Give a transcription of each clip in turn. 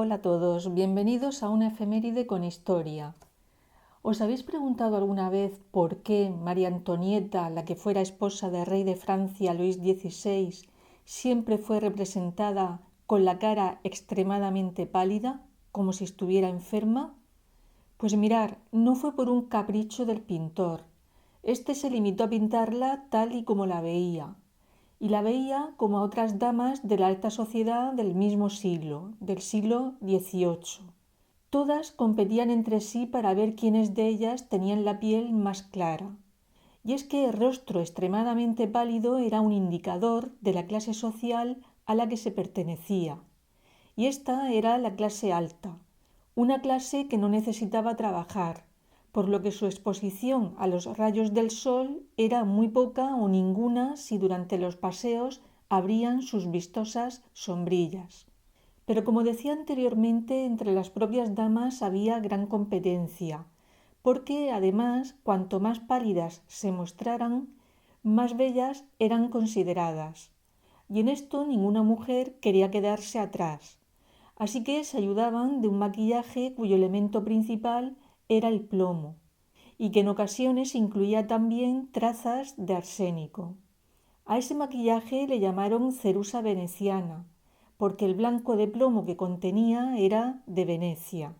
Hola a todos, bienvenidos a una efeméride con historia. ¿Os habéis preguntado alguna vez por qué María Antonieta, la que fuera esposa del rey de Francia Luis XVI, siempre fue representada con la cara extremadamente pálida, como si estuviera enferma? Pues mirar, no fue por un capricho del pintor. Este se limitó a pintarla tal y como la veía, y la veía como a otras damas de la alta sociedad del mismo siglo, del siglo XVIII. Todas competían entre sí para ver quiénes de ellas tenían la piel más clara. Y es que el rostro extremadamente pálido era un indicador de la clase social a la que se pertenecía. Y esta era la clase alta, una clase que no necesitaba trabajar, por lo que su exposición a los rayos del sol era muy poca o ninguna si durante los paseos abrían sus vistosas sombrillas. Pero como decía anteriormente, entre las propias damas había gran competencia, porque además, cuanto más pálidas se mostraran, más bellas eran consideradas. Y en esto ninguna mujer quería quedarse atrás. Así que se ayudaban de un maquillaje cuyo elemento principal era el plomo, y que en ocasiones incluía también trazas de arsénico. A ese maquillaje le llamaron cerusa veneciana, porque el blanco de plomo que contenía era de Venecia.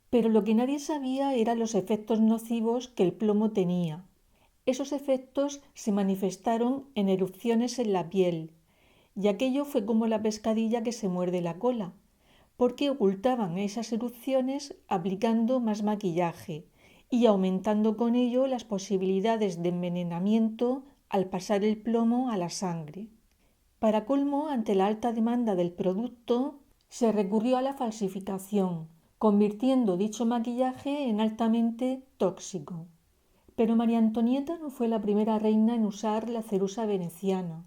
Pero lo que nadie sabía eran los efectos nocivos que el plomo tenía. Esos efectos se manifestaron en erupciones en la piel, y aquello fue como la pescadilla que se muerde la cola, porque ocultaban esas erupciones aplicando más maquillaje y aumentando con ello las posibilidades de envenenamiento al pasar el plomo a la sangre. Para colmo, ante la alta demanda del producto, se recurrió a la falsificación, convirtiendo dicho maquillaje en altamente tóxico. Pero María Antonieta no fue la primera reina en usar la cerusa veneciana.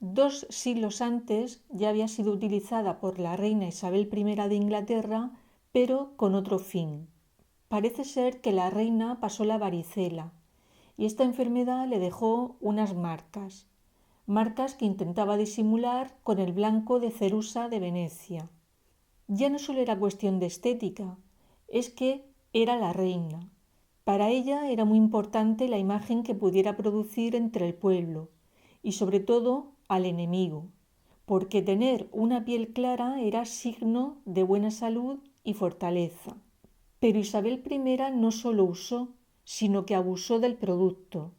2 siglos antes ya había sido utilizada por la reina Isabel I de Inglaterra, pero con otro fin. Parece ser que la reina pasó la varicela, y esta enfermedad le dejó unas marcas que intentaba disimular con el blanco de cerusa de Venecia. Ya no solo era cuestión de estética, es que era la reina. Para ella era muy importante la imagen que pudiera producir entre el pueblo y sobre todo al enemigo, porque tener una piel clara era signo de buena salud y fortaleza. Pero Isabel I no solo usó, sino que abusó del producto,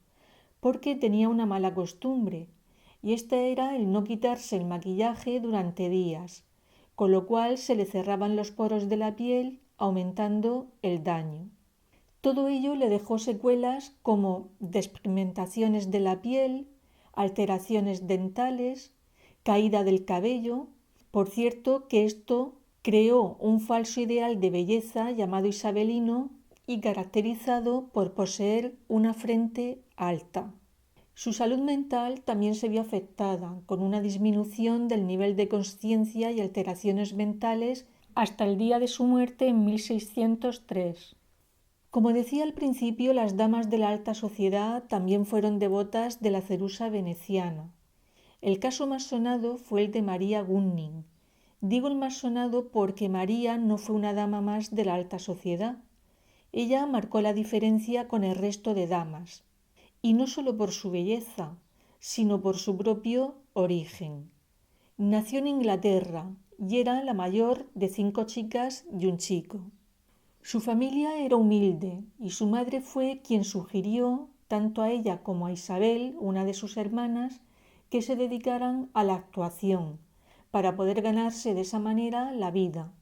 porque tenía una mala costumbre, y esta era el no quitarse el maquillaje durante días, con lo cual se le cerraban los poros de la piel, aumentando el daño. Todo ello le dejó secuelas como despigmentaciones de la piel, alteraciones dentales, caída del cabello. Por cierto que esto creó un falso ideal de belleza llamado isabelino y caracterizado por poseer una frente alta. Su salud mental también se vio afectada, con una disminución del nivel de consciencia y alteraciones mentales hasta el día de su muerte en 1603. Como decía al principio, las damas de la alta sociedad también fueron devotas de la cerusa veneciana. El caso más sonado fue el de María Gunning. Digo el más sonado porque María no fue una dama más de la alta sociedad. Ella marcó la diferencia con el resto de damas, y no solo por su belleza, sino por su propio origen. Nació en Inglaterra y era la mayor de 5 chicas y un chico. Su familia era humilde y su madre fue quien sugirió, tanto a ella como a Isabel, una de sus hermanas, que se dedicaran a la actuación, para poder ganarse de esa manera la vida,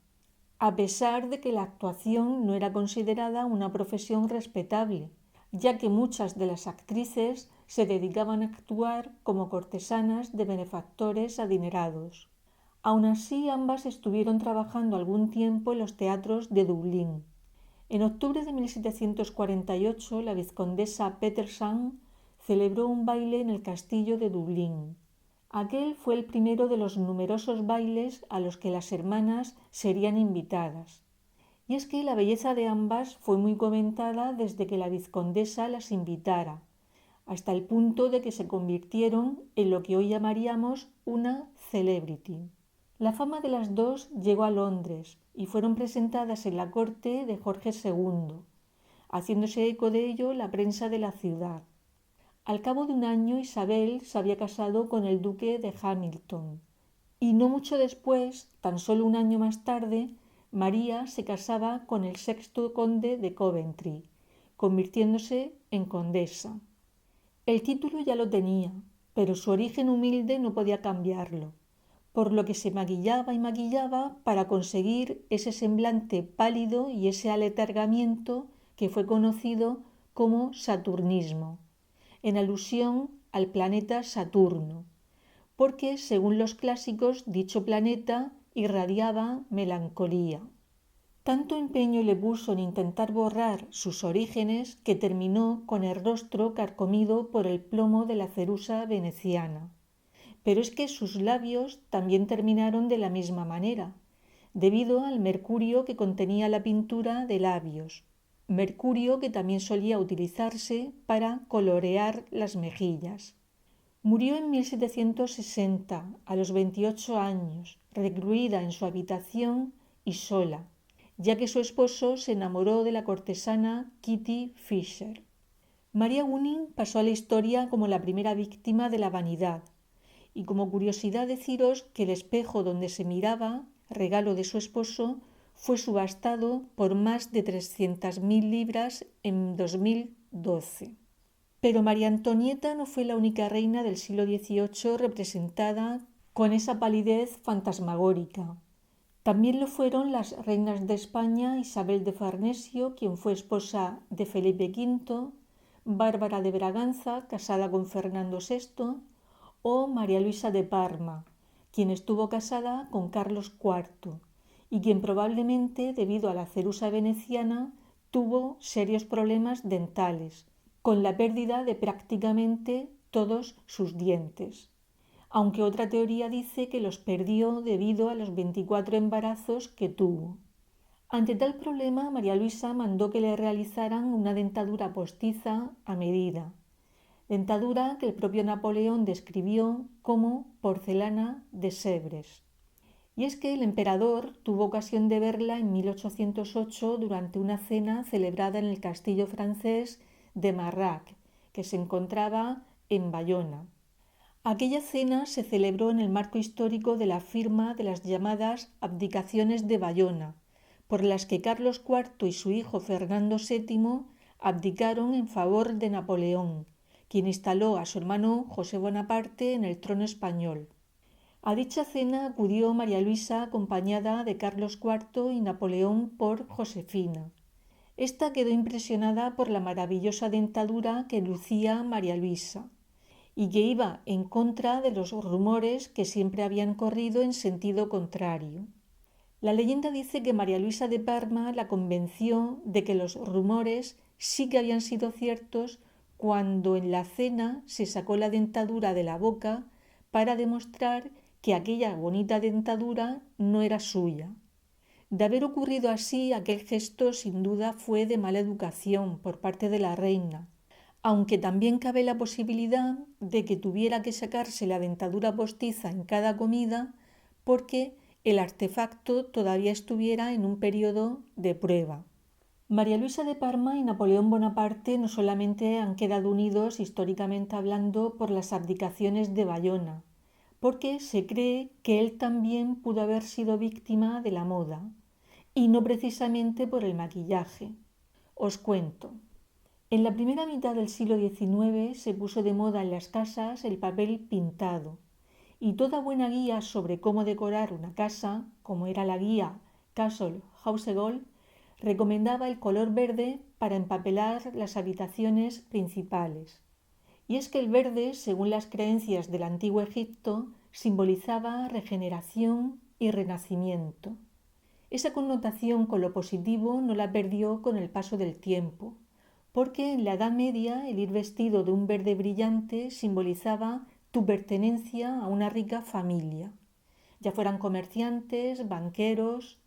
a pesar de que la actuación no era considerada una profesión respetable, ya que muchas de las actrices se dedicaban a actuar como cortesanas de benefactores adinerados. Aun así, ambas estuvieron trabajando algún tiempo en los teatros de Dublín. En octubre de 1748, la vizcondesa Petersham celebró un baile en el castillo de Dublín. Aquel fue el primero de los numerosos bailes a los que las hermanas serían invitadas. Y es que la belleza de ambas fue muy comentada desde que la vizcondesa las invitara, hasta el punto de que se convirtieron en lo que hoy llamaríamos una celebrity. La fama de las dos llegó a Londres y fueron presentadas en la corte de Jorge II, haciéndose eco de ello la prensa de la ciudad. Al cabo de un año Isabel se había casado con el duque de Hamilton y no mucho después, tan solo un año más tarde, María se casaba con el sexto conde de Coventry, convirtiéndose en condesa. El título ya lo tenía, pero su origen humilde no podía cambiarlo, por lo que se maquillaba y maquillaba para conseguir ese semblante pálido y ese aletargamiento que fue conocido como saturnismo, en alusión al planeta Saturno, porque, según los clásicos, dicho planeta irradiaba melancolía. Tanto empeño le puso en intentar borrar sus orígenes que terminó con el rostro carcomido por el plomo de la cerusa veneciana. Pero es que sus labios también terminaron de la misma manera, debido al mercurio que contenía la pintura de labios, mercurio que también solía utilizarse para colorear las mejillas. Murió en 1760, a los 28 años, recluida en su habitación y sola, ya que su esposo se enamoró de la cortesana Kitty Fisher. María Gunning pasó a la historia como la primera víctima de la vanidad, y como curiosidad deciros que el espejo donde se miraba, regalo de su esposo, fue subastado por más de 300.000 libras en 2012. Pero María Antonieta no fue la única reina del siglo XVIII representada con esa palidez fantasmagórica. También lo fueron las reinas de España Isabel de Farnesio, quien fue esposa de Felipe V, Bárbara de Braganza, casada con Fernando VI, o María Luisa de Parma, quien estuvo casada con Carlos IV y quien probablemente, debido a la cerusa veneciana, tuvo serios problemas dentales, con la pérdida de prácticamente todos sus dientes, aunque otra teoría dice que los perdió debido a los 24 embarazos que tuvo. Ante tal problema, María Luisa mandó que le realizaran una dentadura postiza a medida, dentadura que el propio Napoleón describió como porcelana de Sèvres. Y es que el emperador tuvo ocasión de verla en 1808 durante una cena celebrada en el castillo francés de Marrac, que se encontraba en Bayona. Aquella cena se celebró en el marco histórico de la firma de las llamadas abdicaciones de Bayona, por las que Carlos IV y su hijo Fernando VII abdicaron en favor de Napoleón, quien instaló a su hermano José Bonaparte en el trono español. A dicha cena acudió María Luisa acompañada de Carlos IV y Napoleón por Josefina. Esta quedó impresionada por la maravillosa dentadura que lucía María Luisa y que iba en contra de los rumores que siempre habían corrido en sentido contrario. La leyenda dice que María Luisa de Parma la convenció de que los rumores sí que habían sido ciertos cuando en la cena se sacó la dentadura de la boca para demostrar que aquella bonita dentadura no era suya. De haber ocurrido así, aquel gesto sin duda fue de mala educación por parte de la reina, aunque también cabe la posibilidad de que tuviera que sacarse la dentadura postiza en cada comida porque el artefacto todavía estuviera en un periodo de prueba. María Luisa de Parma y Napoleón Bonaparte no solamente han quedado unidos históricamente hablando por las abdicaciones de Bayona, porque se cree que él también pudo haber sido víctima de la moda, y no precisamente por el maquillaje. Os cuento. En la primera mitad del siglo XIX se puso de moda en las casas el papel pintado, y toda buena guía sobre cómo decorar una casa, como era la guía Castle Household, recomendaba el color verde para empapelar las habitaciones principales. Y es que el verde, según las creencias del antiguo Egipto, simbolizaba regeneración y renacimiento. Esa connotación con lo positivo no la perdió con el paso del tiempo, porque en la Edad Media el ir vestido de un verde brillante simbolizaba tu pertenencia a una rica familia, ya fueran comerciantes, banqueros.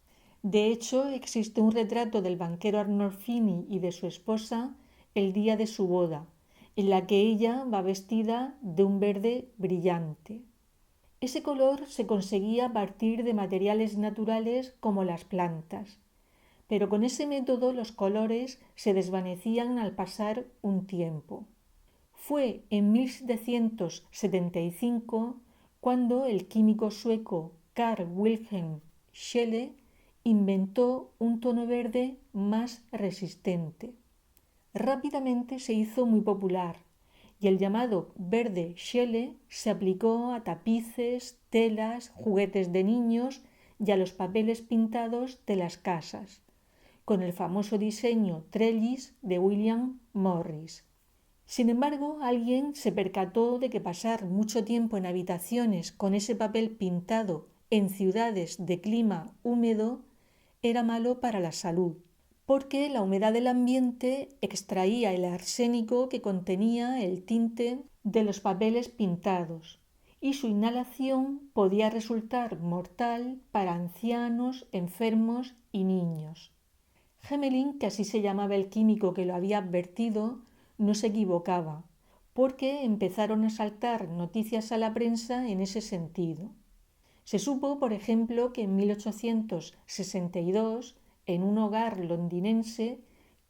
De hecho, existe un retrato del banquero Arnolfini y de su esposa el día de su boda, en la que ella va vestida de un verde brillante. Ese color se conseguía a partir de materiales naturales como las plantas, pero con ese método los colores se desvanecían al pasar un tiempo. Fue en 1775 cuando el químico sueco Carl Wilhelm Scheele inventó un tono verde más resistente. Rápidamente se hizo muy popular y el llamado verde Scheele se aplicó a tapices, telas, juguetes de niños y a los papeles pintados de las casas, con el famoso diseño trellis de William Morris. Sin embargo, alguien se percató de que pasar mucho tiempo en habitaciones con ese papel pintado en ciudades de clima húmedo era malo para la salud, porque la humedad del ambiente extraía el arsénico que contenía el tinte de los papeles pintados, y su inhalación podía resultar mortal para ancianos, enfermos y niños. Gmelin, que así se llamaba el químico que lo había advertido, no se equivocaba, porque empezaron a saltar noticias a la prensa en ese sentido. Se supo, por ejemplo, que en 1862, en un hogar londinense,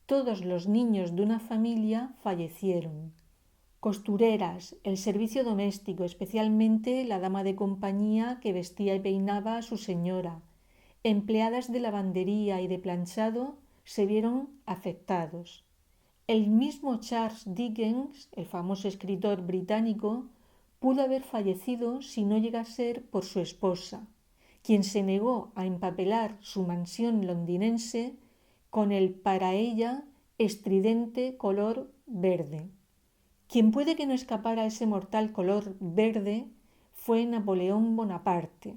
todos los niños de una familia fallecieron. Costureras, el servicio doméstico, especialmente la dama de compañía que vestía y peinaba a su señora, empleadas de lavandería y de planchado, se vieron afectados. El mismo Charles Dickens, el famoso escritor británico, pudo haber fallecido si no llega a ser por su esposa, quien se negó a empapelar su mansión londinense con el para ella estridente color verde. Quien puede que no escapara ese mortal color verde fue Napoleón Bonaparte.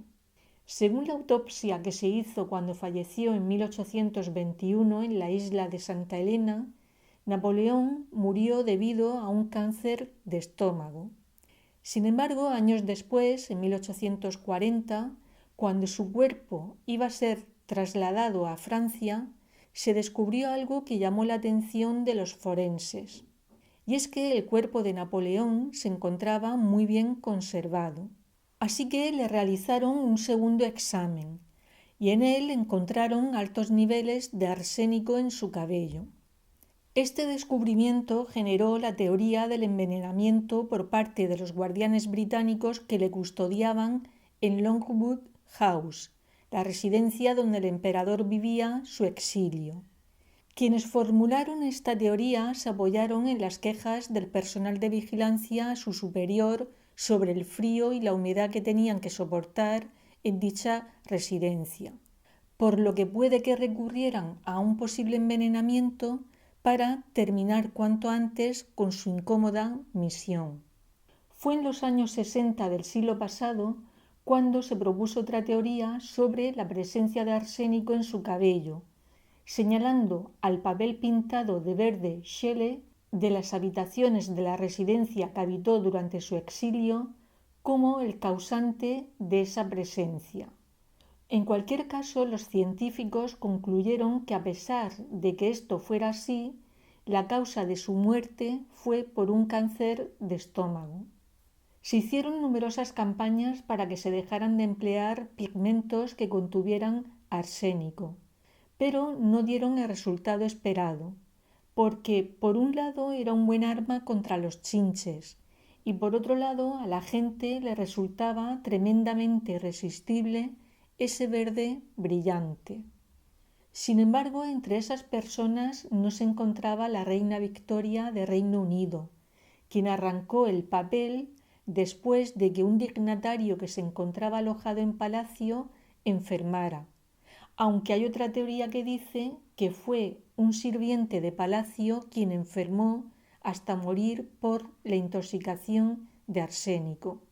Según la autopsia que se hizo cuando falleció en 1821 en la isla de Santa Elena, Napoleón murió debido a un cáncer de estómago. Sin embargo, años después, en 1840, cuando su cuerpo iba a ser trasladado a Francia, se descubrió algo que llamó la atención de los forenses. Y es que el cuerpo de Napoleón se encontraba muy bien conservado. Así que le realizaron un segundo examen y en él encontraron altos niveles de arsénico en su cabello. Este descubrimiento generó la teoría del envenenamiento por parte de los guardianes británicos que le custodiaban en Longwood House, la residencia donde el emperador vivía su exilio. Quienes formularon esta teoría se apoyaron en las quejas del personal de vigilancia a su superior sobre el frío y la humedad que tenían que soportar en dicha residencia, por lo que puede que recurrieran a un posible envenenamiento para terminar cuanto antes con su incómoda misión. Fue en los años 60 del siglo pasado cuando se propuso otra teoría sobre la presencia de arsénico en su cabello, señalando al papel pintado de verde Scheele de las habitaciones de la residencia que habitó durante su exilio como el causante de esa presencia. En cualquier caso, los científicos concluyeron que a pesar de que esto fuera así, la causa de su muerte fue por un cáncer de estómago. Se hicieron numerosas campañas para que se dejaran de emplear pigmentos que contuvieran arsénico, pero no dieron el resultado esperado, porque por un lado era un buen arma contra los chinches y por otro lado a la gente le resultaba tremendamente irresistible ese verde brillante. Sin embargo, entre esas personas no se encontraba la reina Victoria de Reino Unido, quien arrancó el papel después de que un dignatario que se encontraba alojado en palacio enfermara, aunque hay otra teoría que dice que fue un sirviente de palacio quien enfermó hasta morir por la intoxicación de arsénico.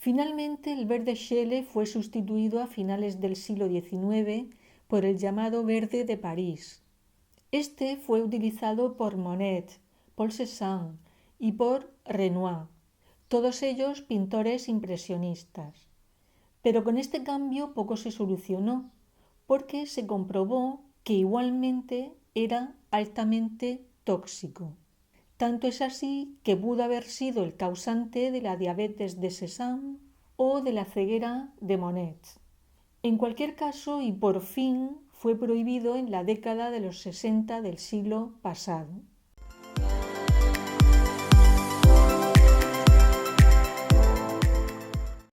Finalmente, el verde Scheele fue sustituido a finales del siglo XIX por el llamado verde de París. Este fue utilizado por Monet, Paul Cézanne y por Renoir, todos ellos pintores impresionistas. Pero con este cambio poco se solucionó, porque se comprobó que igualmente era altamente tóxico. Tanto es así que pudo haber sido el causante de la diabetes de Cézanne o de la ceguera de Monet. En cualquier caso, y por fin, fue prohibido en la década de los 60 del siglo pasado.